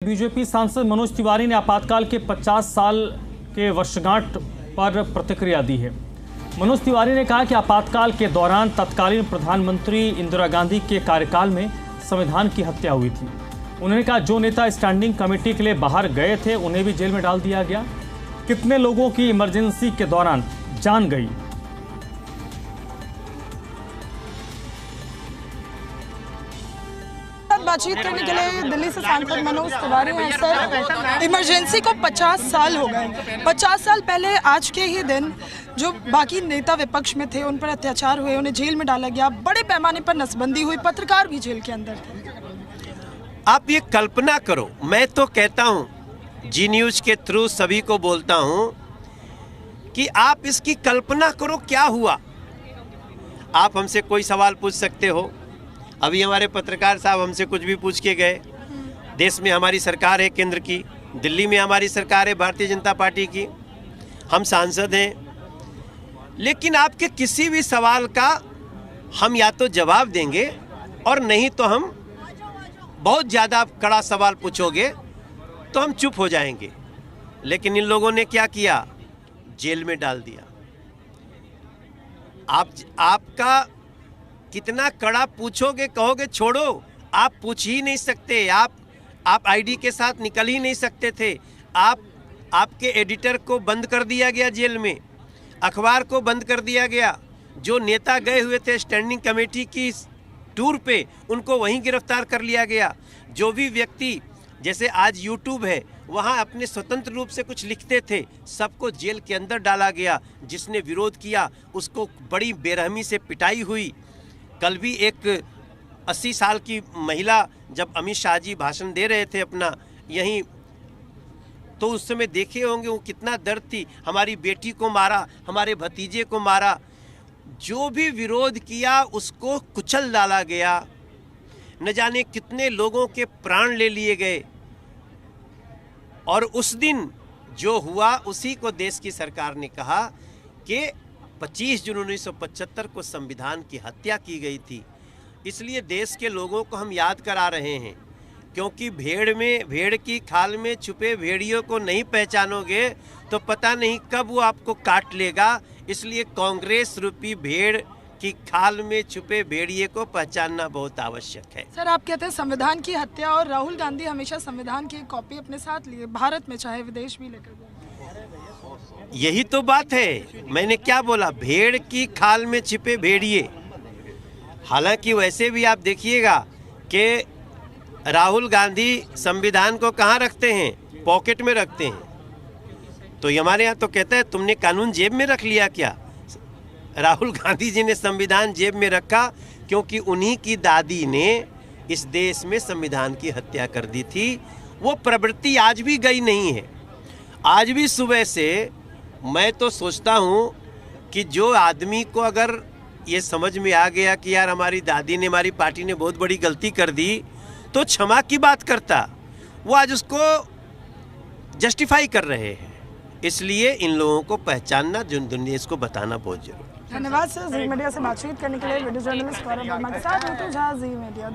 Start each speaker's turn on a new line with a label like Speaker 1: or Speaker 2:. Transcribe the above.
Speaker 1: BJP सांसद मनोज तिवारी ने आपातकाल के 50 साल के वर्षगांठ पर प्रतिक्रिया दी है। मनोज तिवारी ने कहा कि आपातकाल के दौरान तत्कालीन प्रधानमंत्री इंदिरा गांधी के कार्यकाल में संविधान की हत्या हुई थी। उन्होंने कहा जो नेता स्टैंडिंग कमेटी के लिए बाहर गए थे उन्हें भी जेल में डाल दिया गया। कितने लोगों की इमरजेंसी के दौरान जान गई।
Speaker 2: बातचीत करने के लिए दिल्ली से सांसद मनोज तिवारी हैं। सर, इमरजेंसी को 50 साल हो गए। 50 साल पहले आज के ही दिन जो बाकी नेता विपक्ष में थे उन पर अत्याचार हुए, उन्हें जेल में डाला गया, बड़े पैमाने पर नसबंदी हुई, पत्रकार भी जेल के अंदर थे।
Speaker 3: आप ये कल्पना करो, मैं तो कहता हूँ जी न्यूज के थ्रू सभी को बोलता हूँ कि आप इसकी कल्पना करो क्या हुआ। आप हमसे कोई सवाल पूछ सकते हो। अभी हमारे पत्रकार साहब हमसे कुछ भी पूछ के गए। देश में हमारी सरकार है केंद्र की, दिल्ली में हमारी सरकार है भारतीय जनता पार्टी की, हम सांसद हैं, लेकिन आपके किसी भी सवाल का हम या तो जवाब देंगे और नहीं तो हम बहुत ज़्यादा कड़ा सवाल पूछोगे तो हम चुप हो जाएंगे। लेकिन इन लोगों ने क्या किया, जेल में डाल दिया। आपका कितना कड़ा पूछोगे, कहोगे छोड़ो, आप पूछ ही नहीं सकते। आप आईडी के साथ निकल ही नहीं सकते थे। आपके एडिटर को बंद कर दिया गया जेल में, अखबार को बंद कर दिया गया। जो नेता गए हुए थे स्टैंडिंग कमेटी की टूर पे उनको वहीं गिरफ्तार कर लिया गया। जो भी व्यक्ति, जैसे आज यूट्यूब है, वहाँ अपने स्वतंत्र रूप से कुछ लिखते थे, सबको जेल के अंदर डाला गया। जिसने विरोध किया उसको बड़ी बेरहमी से पिटाई हुई। कल भी एक 80 साल की महिला जब अमित शाह जी भाषण दे रहे थे अपना यहीं, तो उस समय देखे होंगे वो कितना दर्द थी। हमारी बेटी को मारा, हमारे भतीजे को मारा। जो भी विरोध किया उसको कुचल डाला गया। न जाने कितने लोगों के प्राण ले लिए गए। और उस दिन जो हुआ उसी को देश की सरकार ने कहा कि 25 जून 1975 को संविधान की हत्या की गई थी। इसलिए देश के लोगों को हम याद करा रहे हैं, क्योंकि भेड़ की खाल में छुपे भेड़ियों को नहीं पहचानोगे तो पता नहीं कब वो आपको काट लेगा। इसलिए कांग्रेस रूपी भेड़ की खाल में छुपे भेड़िए को पहचानना बहुत आवश्यक है।
Speaker 2: सर, आप कहते हैं संविधान की हत्या, और राहुल गांधी हमेशा संविधान की कॉपी अपने साथ लिए, भारत में चाहे विदेश भी लेकर गए।
Speaker 3: यही तो बात है। मैंने क्या बोला, भेड़ की खाल में छिपे भेड़िए। हालांकि वैसे भी आप देखिएगा कि राहुल गांधी संविधान को कहाँ रखते हैं, पॉकेट में रखते हैं। तो हमारे यहाँ तो कहता है तुमने कानून जेब में रख लिया क्या। राहुल गांधी जी ने संविधान जेब में रखा क्योंकि उन्हीं की दादी ने इस देश में संविधान की हत्या कर दी थी। वो प्रवृत्ति आज भी गई नहीं है। आज भी सुबह से मैं तो सोचता हूँ कि जो आदमी को अगर ये समझ में आ गया कि यार हमारी दादी ने, हमारी पार्टी ने बहुत बड़ी गलती कर दी, तो क्षमा की बात करता, वो आज उसको जस्टिफाई कर रहे हैं। इसलिए इन लोगों को पहचानना, जो दुनिया इसको बताना बहुत जरूरी है।
Speaker 2: धन्यवाद सर, जी मीडिया से बातचीत करने के लिए। वीडियो जर्नलिस्ट गौरव वर्मा के साथ जी मीडिया।